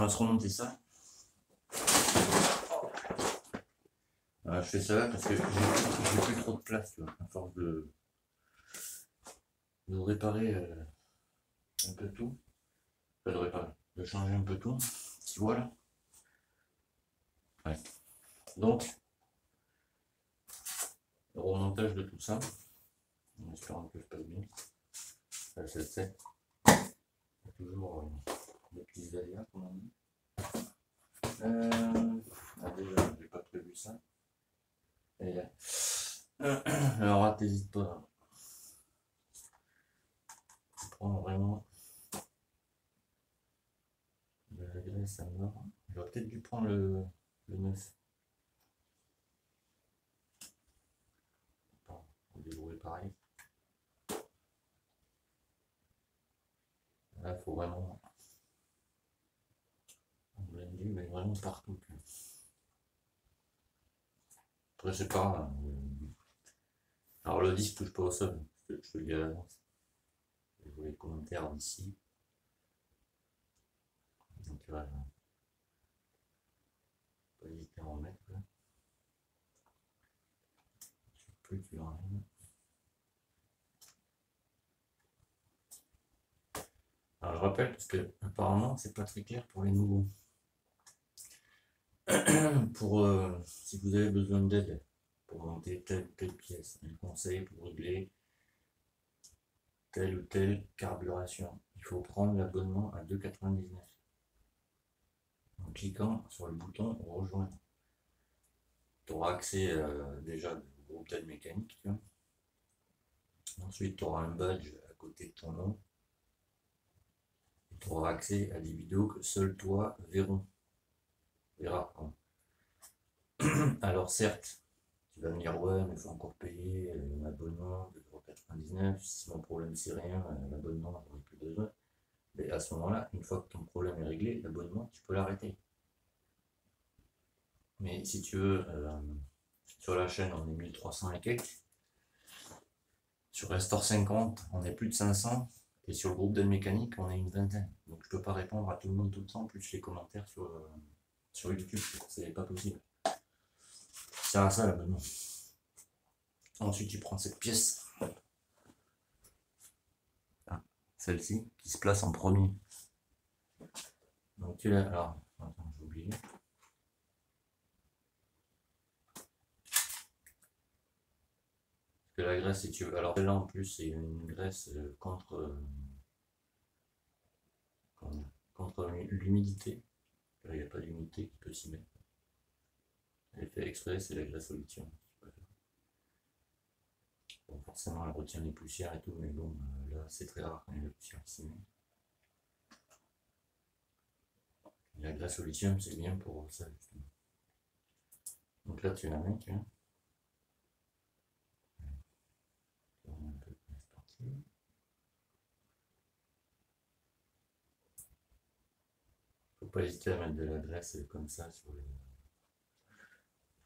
va se remonter ça. Je fais ça là parce que j'ai plus trop de place, tu vois, à force de réparer un peu tout. Pas de réparer, de changer un peu tout. Tu vois là. Ouais. Donc, le remontage de tout ça, en espérant que je passe bien. Ça, c'est le 7. Il y a toujours des petits aléas, comme on dit. Déjà, j'ai pas prévu ça. Et là. Alors, t'hésites pas. Je prends vraiment de la graisse à mort. J'aurais peut-être dû prendre le 9. Attends, on va dérouler pareil. Là, il faut vraiment blender, mais vraiment partout. Après, c'est pas. Alors, le disque touche pas au sol, je te le dis à l'avance. Je vois les commentaires d'ici. Donc, voilà. Pas hésiter à en mettre. Là. Je sais plus, tu en rien. Alors, je rappelle, parce que apparemment, c'est pas très clair pour les nouveaux. Pour si vous avez besoin d'aide pour monter telle ou telle pièce, un conseil pour régler telle ou telle carburation, il faut prendre l'abonnement à 2,99 en cliquant sur le bouton rejoindre. Tu auras accès déjà au groupe d'aide mécanique. Tu vois. Ensuite, tu auras un badge à côté de ton nom. Tu auras accès à des vidéos que seul toi verras. Alors certes, tu vas me dire ouais mais il faut encore payer un abonnement de 2,99 €. Si mon problème c'est rien, l'abonnement j'en ai plus besoin. Mais à ce moment-là, une fois que ton problème est réglé, l'abonnement tu peux l'arrêter. Mais si tu veux, sur la chaîne on est 1300 et quelques. Sur Restore 50, on est plus de 500. Et sur le groupe d'aide mécanique, on est une vingtaine. Donc je peux pas répondre à tout le monde tout le temps, plus les commentaires sur YouTube. C'est pas possible. C'est à ça l'abonnement. Ensuite, tu prends cette pièce, celle-ci, qui se place en premier. Donc tu l'as. Alors, attends, j'ai oublié. Parce que la graisse, si tu veux. Alors là en plus, c'est une graisse contre l'humidité. Il n'y a pas d'humidité qui peut s'y mettre. Elle est fait exprès, c'est la graisse au lithium. Bon, forcément, elle retient les poussières et tout, mais bon, là, c'est très rare quand il y a la poussière qui s'y met. La graisse au lithium, c'est bien pour ça, justement. Donc là, tu la mets, tu vois. Faut pas hésiter à mettre de la graisse comme ça sur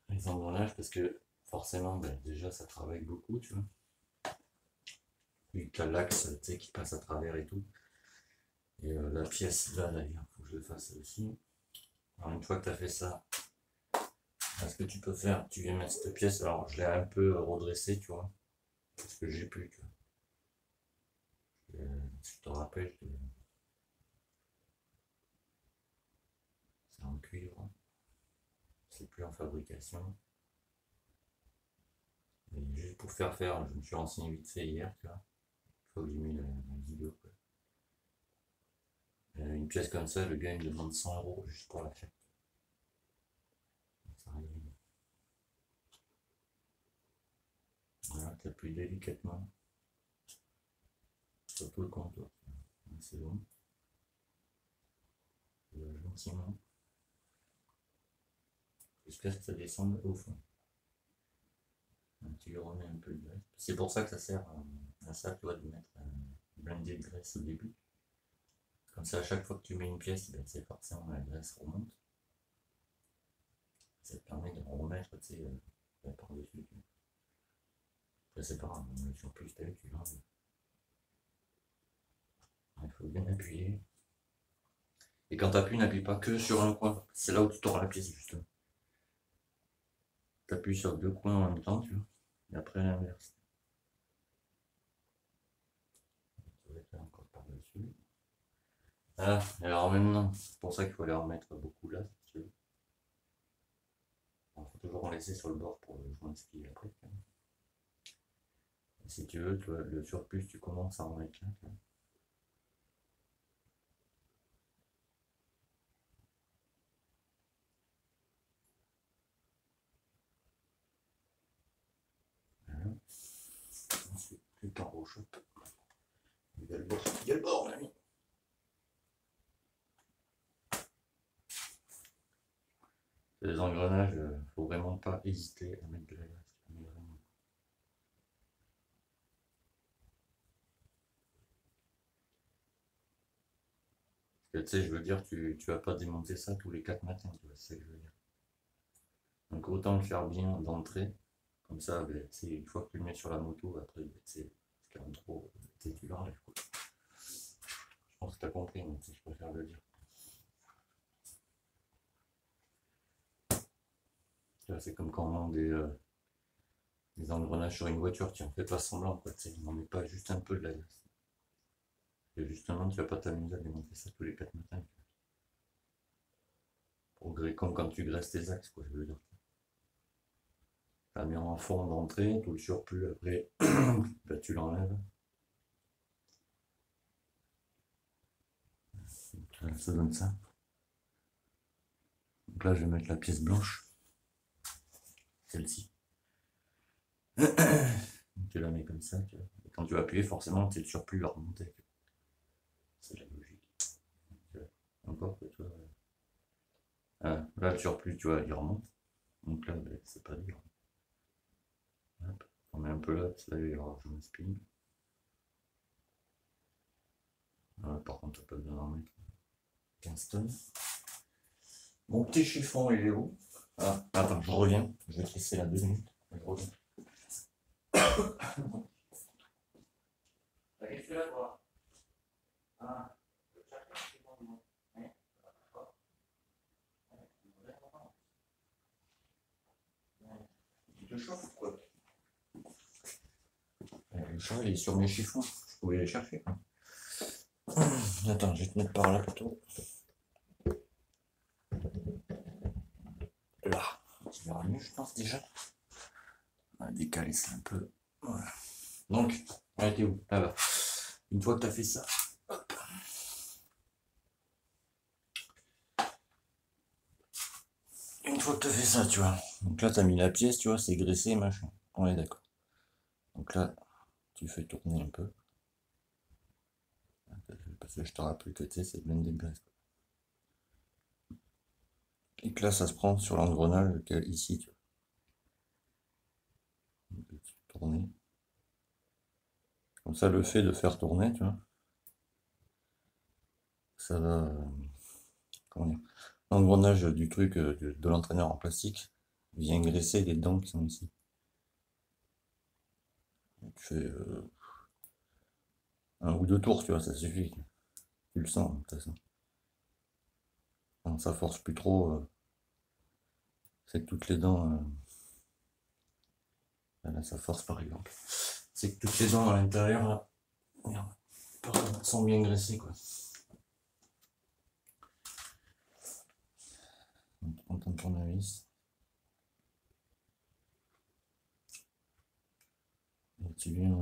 les engrenages parce que forcément, ben, déjà, ça travaille beaucoup, tu vois. Puis tu as l'axe qui passe à travers et tout. Et la pièce là, d'ailleurs, faut que je le fasse aussi. Alors, une fois que tu as fait ça, ce que tu peux faire, tu viens mettre cette pièce. Alors, je l'ai un peu redressée, tu vois. Parce que j'ai plus, tu vois. Je te rappelle que c'est en cuivre. C'est plus en fabrication. Et juste pour faire, je me suis renseigné vite fait hier, tu vois. Il faut que j'ai mis la vidéo. Quoi. Une pièce comme ça, le gars il me demande 100 € juste pour la faire. Ça arrive. Voilà, tu appuies délicatement sur tout le contour. C'est bon. Gentiment. Jusqu'à ce que ça descende au fond. Donc, tu lui remets un peu de graisse. C'est pour ça que ça sert à ça, tu vois, de mettre un blindé de graisse au début. Comme ça, à chaque fois que tu mets une pièce, ben, c'est forcément la graisse remonte. Ça te permet de remettre, tu sais, par-dessus. Après, c'est pas grave, on met sur plus, tu l'enlèves. Il faut bien appuyer. Et quand t'appuies, n'appuie pas que sur un coin. C'est là où tu tords la pièce, justement. T'appuies sur deux coins en même temps, tu vois. Et après, l'inverse. Ça va être encore par-dessus. Ah, alors maintenant, c'est pour ça qu'il faut les remettre beaucoup là, si tu veux. Il faut toujours en laisser sur le bord pour le joint ski après. Et si tu veux, le surplus, tu commences à en mettre là. Tu vois. Voilà. Ensuite, tu t'enrochoppes. Il y a le bord, il y a le bord, mon ami. Les engrenages, faut vraiment pas hésiter à mettre de la glace. Tu sais, je veux dire, tu vas pas démonter ça tous les 4 matins, tu vois, c'est ce que je veux dire. Donc autant le faire bien d'entrée, comme ça, ben, une fois que tu le mets sur la moto, après, ben, c'est quand même trop, tu l'enlèves. Je pense que tu as compris, mais je préfère le dire. C'est comme quand on vend des engrenages sur une voiture, tu en fais pas semblant, quoi, tu sais, on n'en met pas juste un peu de la glace. Et justement, tu vas pas t'amuser à démonter ça tous les 4 matins. Comme quand tu graisses tes axes, quoi, je veux dire. La mets en fond d'entrée, tout le surplus après, bah, tu l'enlèves. Ça donne ça. Donc là, je vais mettre la pièce blanche, celle-ci. Tu la mets comme ça. Tu vois. Et quand tu vas appuyer, forcément, le surplus va remonter. C'est la logique. Encore que toi. Ah, là, le surplus, tu vois, il remonte. Donc là, ben, c'est pas dur. Hop. On met un peu là, parce que là, il y aura un spin. Par contre, t'as pas besoin d'en mettre 15 tonnes. Mon petit chiffon, il est où? Ah, attends, je reviens. Je vais te laisser là 2 minutes. Je reviens. Allez, fais la voir. Ah, il te chauffe ou quoi? Le chat, il est sur mes chiffons. Je pouvais les chercher. Attends, je vais te mettre par là plutôt. Là. Tu verras mieux, je pense déjà. On va décaler ça un peu. Voilà. Donc, t'es où? Là-bas. Une fois que tu as fait ça, hop. Une fois que tu as fait ça, tu vois. Donc là, tu as mis la pièce, tu vois, c'est graissé, machin. On est d'accord. Donc là, tu fais tourner un peu. Parce que je te rappelle que tu sais, c'est blindé de graisse. Et que là, ça se prend sur l'engrenage ici, tu vois. Tourner. Comme ça, le fait de faire tourner, tu vois, ça va. Comment dire, l'engrenage du truc de l'entraîneur en plastique vient graisser les dents qui sont ici. Tu fais un ou deux tours, tu vois, ça suffit. Tu le sens, de toute façon. Quand ça force plus trop, c'est que toutes les dents. Là, ça force par exemple. C'est que toutes les dents à l'intérieur, là, merde, sont bien graissées, quoi. On prend ton tournevis. Et tu viens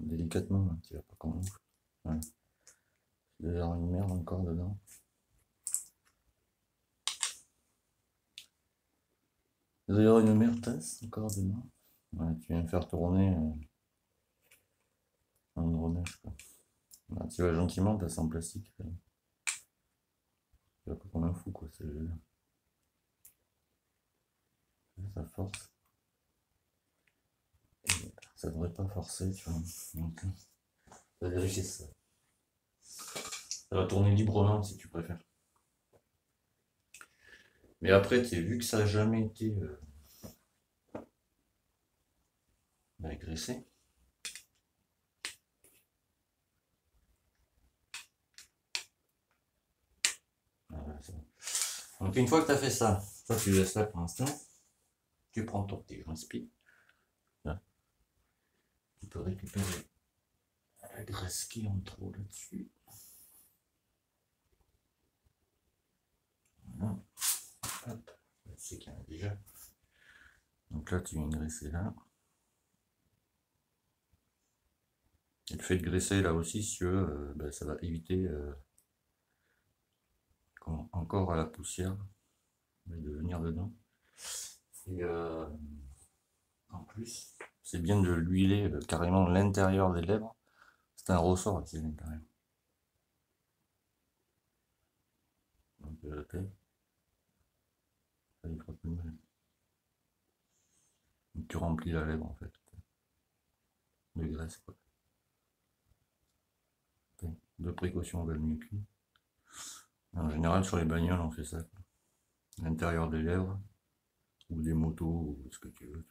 délicatement, là, tu vas pas comme ouf. Ouais. Il doit y avoir une merde encore dedans. Il doit y avoir une merde encore dedans. Ouais, tu viens faire tourner l'engrenage, quoi. Là, tu vas gentiment, t'as ça en plastique. Tu vas pas comme un fou, quoi. Ça force. Et ça devrait pas forcer, tu vois. Donc, on va vérifier ça. Ça va tourner librement si tu préfères. Mais après, vu que ça n'a jamais été graissé, voilà. Donc une fois que tu as fait ça, tu laisses là pour l'instant. Tu prends ton petit joint spi. Là. Tu peux récupérer la graisse qui est en trop là-dessus. Voilà. Hop. C'est qu'il y en a déjà. Donc là, tu viens graisser là. Et le fait de graisser là aussi, si tu veux, ça va éviter encore à la poussière de venir dedans. Et en plus, c'est bien de l'huiler carrément l'intérieur des lèvres. C'est un ressort ici, l'intérieur. Donc ça y fera plus mal. Donc tu remplis la lèvre en fait de graisse quoi. De précaution valent mieux qu'une. En général sur les bagnoles on fait ça. L'intérieur des lèvres ou des motos ou ce que tu veux.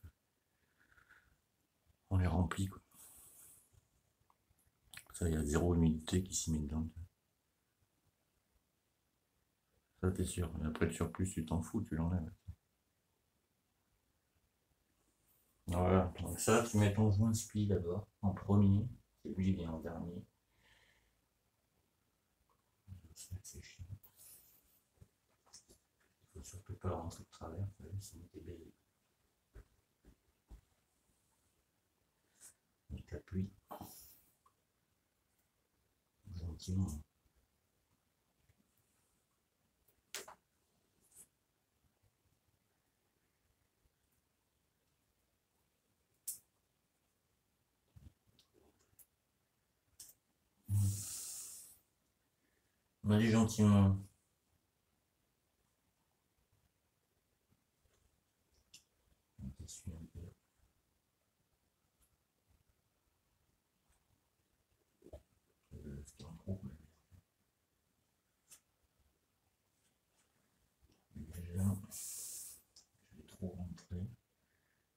On les remplit quoi. Ça il y a zéro humidité qui s'y met dedans. Ça t'es sûr. Et après le surplus tu t'en fous, tu l'enlèves. Voilà, donc ça tu mets ton joint spli d'abord en premier, et lui il vient en dernier. C'est chiant. Il faut surtout pas le rentrer de travers, sinon t'es baisé. Donc t'appuies gentiment. Vas-y gentiment. Déjà, je vais trop rentrer.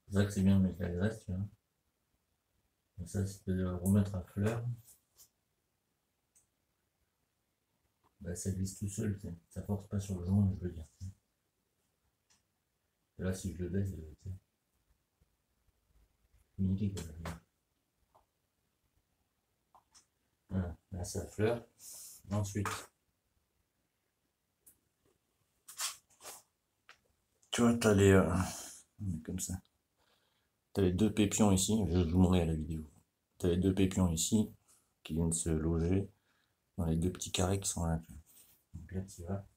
C'est ça que c'est bien de mettre la graisse, tu vois. Et ça, si tu peux le remettre à fleur, ça glisse tout seul, ça force pas sur le joint, je veux dire. Et là, si je le baisse, nickel quand même. Voilà, là ça fleur. Ensuite, tu vois, t'as les. Comme ça. T'as les deux pépions ici, je zoomerai à la vidéo. T'as les deux pépions ici qui viennent se loger dans les deux petits carrés qui sont là. Donc là, tu vas.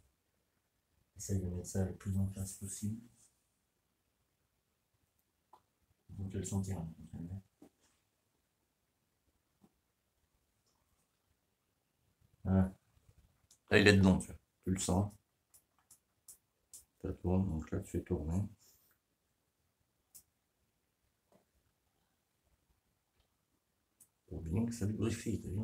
Essaye de mettre ça le plus en face possible. Donc le sentir. Voilà. Là, il est dedans, tu vois. Tu le sens. Ça tourne, donc là, tu fais tourner. Pour bien que ça lubrifie, t'as vu?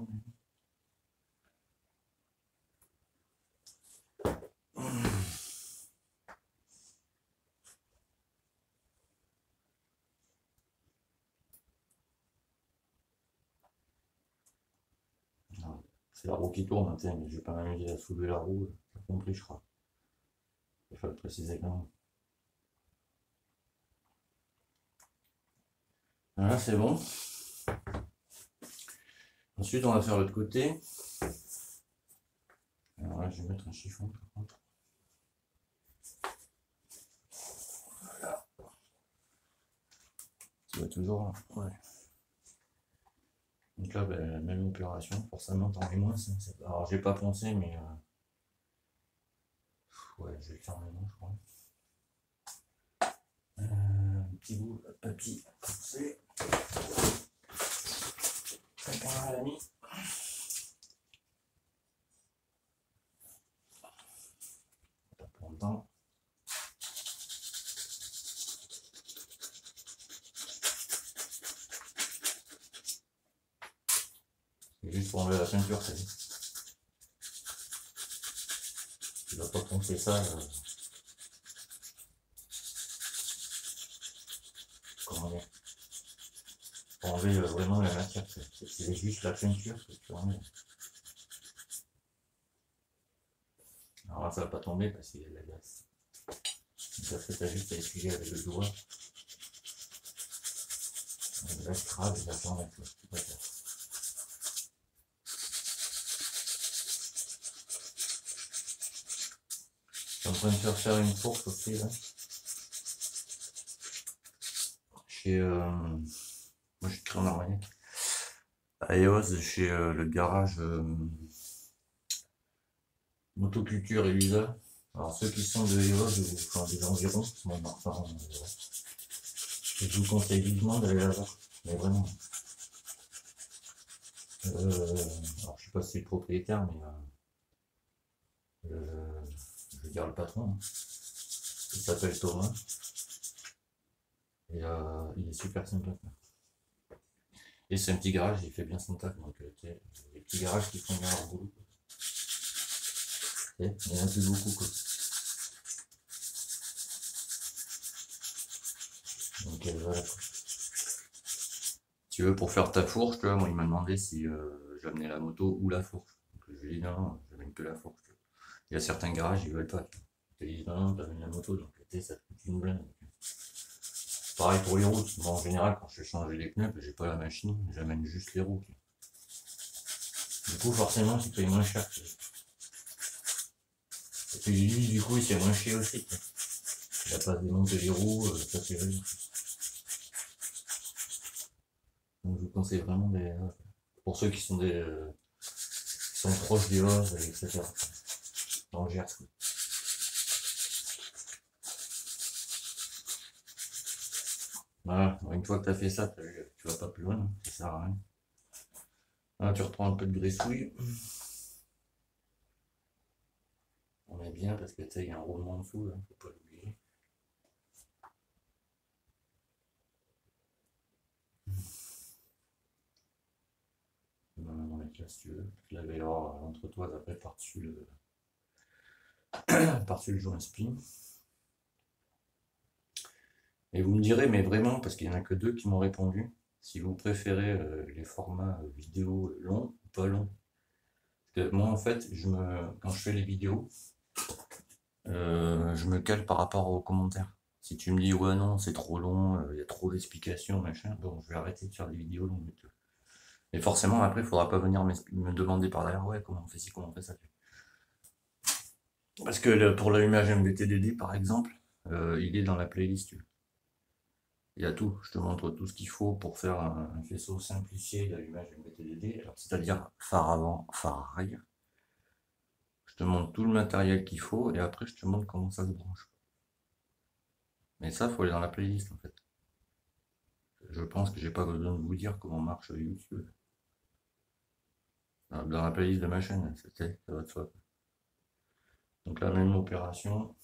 C'est la roue qui tourne, hein, mais je vais pas m'amuser à soulever la roue, ça compliquera. Il faut le préciser quand même. Voilà, c'est bon. Ensuite, on va faire l'autre côté. Alors là, je vais mettre un chiffon par contre. Voilà. Tu vois toujours là. Ouais. Donc là, même opération, forcément, t'en mets moins. Alors, j'ai pas pensé, mais ouais, je vais le faire maintenant, je crois. Un petit bout de papier foncé. On l'a mis. Pas pour longtemps. C'est juste pour enlever la peinture, c'est dit. Tu vas pas poncer ça. Comment dire, pour enlever vraiment la matière. C'est juste la peinture que tu enlèves. Alors Alors ça va pas tomber parce qu'il y a de la glace. Donc après t'as juste à essuyer avec le doigt. La glace crade et la t'enlève. Je suis en train de faire une course aussi là. Chez moi je suis en Armagnac. À EOS, chez le garage Motoculture et Lisa. Alors ceux qui sont de EOS, enfin des environs, mon parent, je vous conseille vivement d'aller la voir. Mais vraiment. Alors je sais pas si c'est le propriétaire, mais je veux dire le patron. Hein. Il s'appelle Thomas. Et il est super sympa. Et c'est un petit garage, il fait bien son taf. Donc les petits garages qui font bien leur boulot. Il y en a plus beaucoup quoi. Donc voilà. Si tu veux, pour faire ta fourche, tu vois, moi il m'a demandé si j'amenais la moto ou la fourche. Donc je lui ai dit non, j'amène que la fourche. Il y a certains garages, ils veulent pas. Ils te disent non, t'amènes la moto, donc ça te coûte une blinde. Pareil pour les roues, bon, en général quand je fais changer les pneus, j'ai pas la machine, j'amène juste les roues. Du coup forcément tu payes moins cher. Et puis lui du coup il s'est moins chier aussi. Il a pas démonté les roues, ça c'est vrai. Donc je vous conseille vraiment pour ceux qui sont proches des Oz, etc. Dans le Gers. Voilà, une fois que tu as fait ça, tu vas pas plus loin, ça sert à rien. Là, tu reprends un peu de graissouille. On est bien parce que tu sais, il y a un roulement en dessous, là, faut pas l'oublier. On va mettre là si tu veux. Je l'avais entre toi après par-dessus le joint spin. Et vous me direz, mais vraiment, parce qu'il n'y en a que 2 qui m'ont répondu, si vous préférez les formats vidéo longs ou pas longs. Parce que moi, en fait, quand je fais les vidéos, je me cale par rapport aux commentaires. Si tu me dis, ouais, non, c'est trop long, il y a trop d'explications, machin, bon, je vais arrêter de faire des vidéos longues. Et forcément, après, il faudra pas venir me demander par derrière, ouais, comment on fait ci, comment on fait ça. Parce que pour l'allumage MVTDD, par exemple, il est dans la playlist. Il y a tout, je te montre tout ce qu'il faut pour faire un faisceau simplifié d'allumage MVTDD, c'est-à-dire phare avant, phare arrière. Je te montre tout le matériel qu'il faut et après je te montre comment ça se branche. Mais ça, il faut aller dans la playlist en fait. Je pense que j'ai pas besoin de vous dire comment marche YouTube. Dans la playlist de ma chaîne, ça va de soi. Donc la même opération.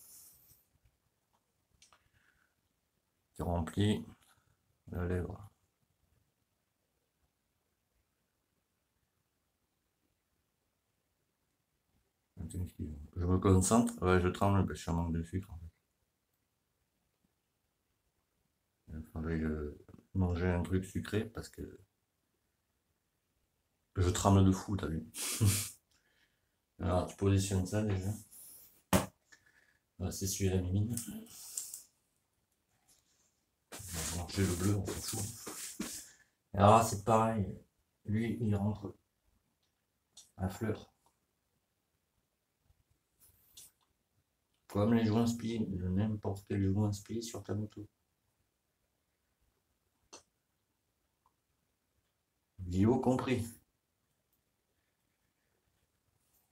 Tu remplis la lèvre. Je me concentre, ouais, je tremble, je suis en manque de sucre en fait. Il faudrait manger un truc sucré parce que je tremble de fou, t'as vu. Alors tu positionnes ça déjà. On va s'essuyer la mimine. On va manger le bleu, on s'en fout. Alors c'est pareil, lui il rentre à fleur. Comme les joints spi, n'importe quel joint spi sur ta moto. Vidéo compris.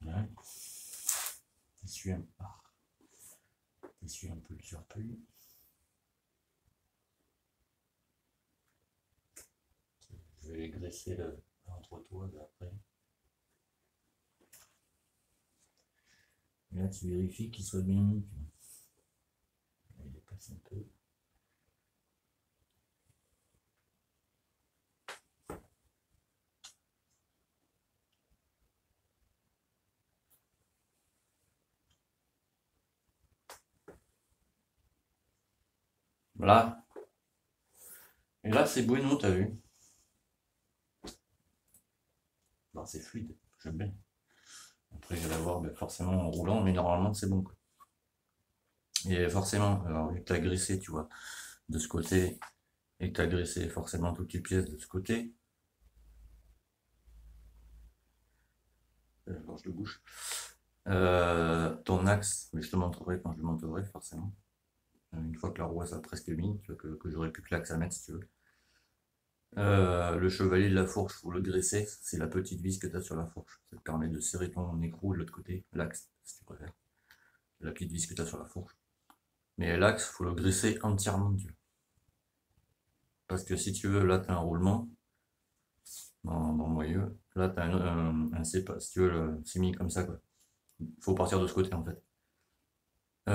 Ouais. T'essuies un peu le surplus. Je vais graisser l'entretoise après. Et là tu vérifies qu'il soit bien mis. Il dépasse un peu. Voilà. Et là c'est bueno, t'as vu. Bon, c'est fluide, j'aime bien. Après, je vais l'avoir forcément en roulant, mais normalement, c'est bon, quoi. Et forcément, alors, vu que tu as graissé, tu vois, de ce côté, et que tu as graissé forcément toutes les pièces de ce côté, gorge de bouche, ton axe, mais je te montrerai quand je le montrerai, forcément. Une fois que la roue sera presque mise, que j'aurai plus que l'axe à mettre, si tu veux. Le chevalier de la fourche, faut le graisser, c'est la petite vis que tu as sur la fourche. Ça te permet de serrer ton écrou de l'autre côté, l'axe, si tu préfères. La petite vis que tu as sur la fourche. Mais l'axe, faut le graisser entièrement, tu vois. Parce que si tu veux, là, tu as un roulement, dans le moyeu, là, tu as si tu veux, c'est mis comme ça, quoi. Faut partir de ce côté, en fait. Tu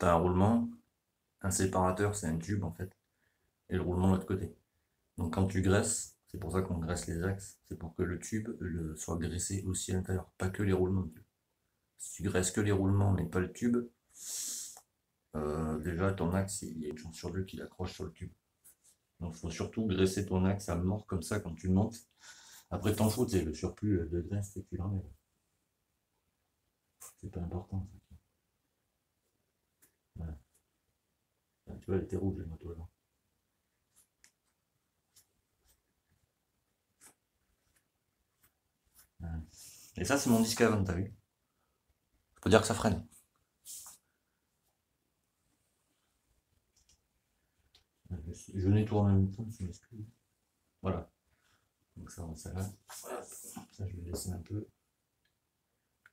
as un roulement, un séparateur, c'est un tube, en fait, et le roulement de l'autre côté. Donc quand tu graisses, c'est pour ça qu'on graisse les axes, c'est pour que le tube soit graissé aussi à l'intérieur, pas que les roulements. Si tu graisses que les roulements mais pas le tube, déjà ton axe, il y a une chance sur deux qu'il accroche sur le tube. Donc il faut surtout graisser ton axe à mort comme ça quand tu le montes. Après t'en fous, le surplus de graisse, c'est que tu l'enlèves. C'est pas important. Ça. Voilà. Tu vois, elle était rouge, la moto là. Voilà. Et ça, c'est mon disque avant, t'as vu? Faut dire que ça freine. Je nettoie en même temps, je m'excuse. Voilà. Donc ça, ça là. Ça, je vais laisser un peu.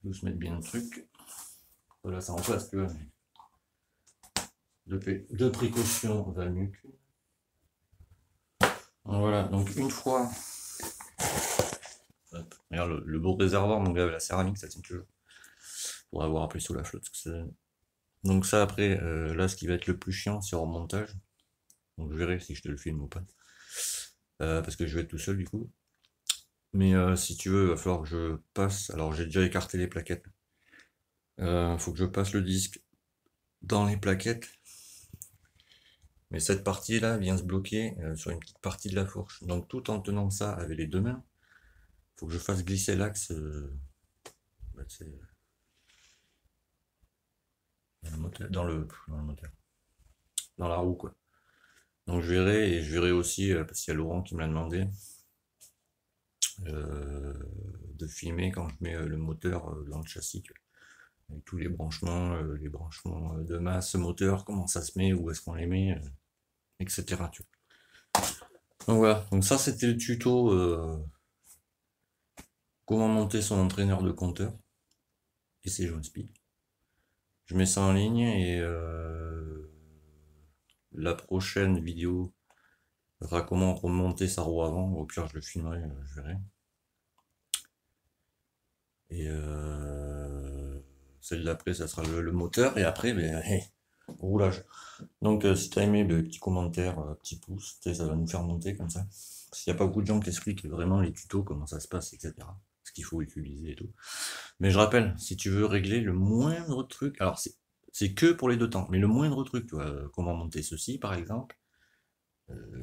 Je vais se mettre bien le truc. Voilà, ça remplace, tu vois. Deux précautions va mieux que. Voilà, donc une fois. Hop, regarde le beau réservoir, mon gars, la céramique, ça tient toujours. Pour avoir appelé sous la flotte. Donc ça, après, là, ce qui va être le plus chiant, c'est au remontage. Donc je verrai si je te le filme ou pas. Parce que je vais être tout seul du coup. Mais si tu veux, il va falloir que je passe. Alors j'ai déjà écarté les plaquettes. Faut que je passe le disque dans les plaquettes. Mais cette partie là vient se bloquer sur une petite partie de la fourche. Donc tout en tenant ça avec les deux mains, faut que je fasse glisser l'axe dans le moteur. Dans la roue quoi. Donc je verrai, et je verrai aussi, parce qu'il y a Laurent qui me l'a demandé, de filmer quand je mets le moteur dans le châssis, avec tous les branchements de masse moteur, comment ça se met, où est-ce qu'on les met, etc. Donc voilà, donc ça c'était le tuto comment monter son entraîneur de compteur et ses joints speed. Je mets ça en ligne et la prochaine vidéo sera comment remonter sa roue avant. Au pire, je le filmerai, je verrai. Et celle d'après, ça sera le moteur. Et après, ben, roulage. Donc, si tu as aimé, le petit commentaire, petit pouce, ça va nous faire monter comme ça. Parce qu'il n'y a pas beaucoup de gens qui expliquent vraiment les tutos, comment ça se passe, etc. Ce qu'il faut utiliser et tout. Mais je rappelle, si tu veux régler le moindre truc, alors c'est que pour les deux temps, mais le moindre truc, tu vois, comment monter ceci par exemple,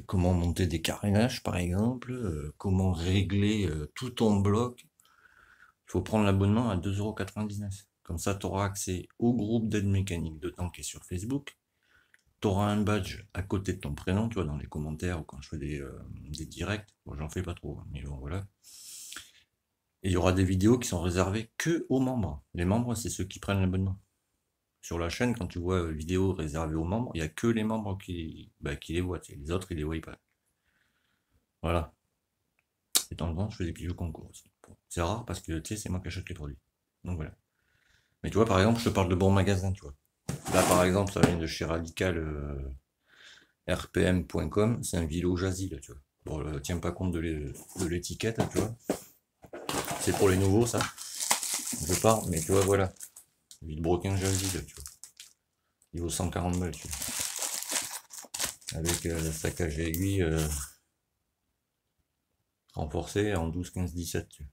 comment monter des carénages par exemple, comment régler tout ton bloc, il faut prendre l'abonnement à 2,99 €. Comme ça, tu auras accès au groupe d'aide mécanique de temps qui est sur Facebook. Tu auras un badge à côté de ton prénom, tu vois, dans les commentaires ou quand je fais des directs. Bon, j'en fais pas trop, hein, mais bon, voilà. Et il y aura des vidéos qui sont réservées que aux membres. Les membres, c'est ceux qui prennent l'abonnement. Sur la chaîne, quand tu vois vidéos réservées aux membres, il n'y a que les membres qui les voient. Les autres, ils les voient pas. Voilà. Et de temps en temps, je fais des petits jeux concours aussi. Bon, c'est rare parce que, tu sais, c'est moi qui achète les produits. Donc voilà. Mais tu vois, par exemple, je te parle de bons magasins, tu vois. Là, par exemple, ça vient de chez Radical rpm.com. C'est un vélo jazzy, là, tu vois. Bon, tiens pas compte de l'étiquette, tu vois. C'est pour les nouveaux, ça. Je pars, mais tu vois, voilà. Villebroquin jazzy, là, tu vois. Il vaut 140 balles, tu vois. Avec le saccage à aiguille renforcé en 12, 15, 17, tu vois.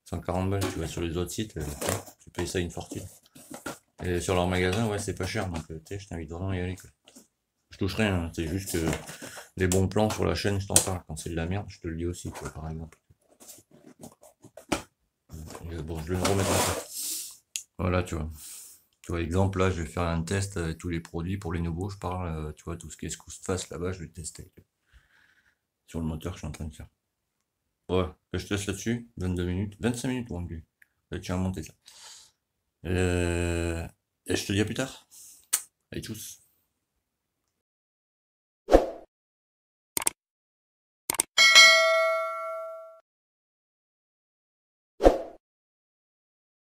140 balles, tu vois, sur les autres sites, tu payes ça une fortune. Et sur leur magasin, ouais, c'est pas cher, donc tu sais, je t'invite vraiment à y aller, quoi. Je touche rien, hein, c'est juste que Les bons plans sur la chaîne, je t'en parle. Quand c'est de la merde, je te le dis aussi, tu vois, par exemple. Bon, je vais me remettre en place. Voilà, tu vois. Tu vois, exemple, là, je vais faire un test avec tous les produits. Pour les nouveaux, je parle, tu vois, tout ce qui est Scoustface là-bas, je vais tester. Sur le moteur que je suis en train de faire. Ouais, je te laisse là-dessus. 22 minutes. 25 minutes, mon dieu. Tiens à monter ça. Et je te dis à plus tard. Allez, tchuss.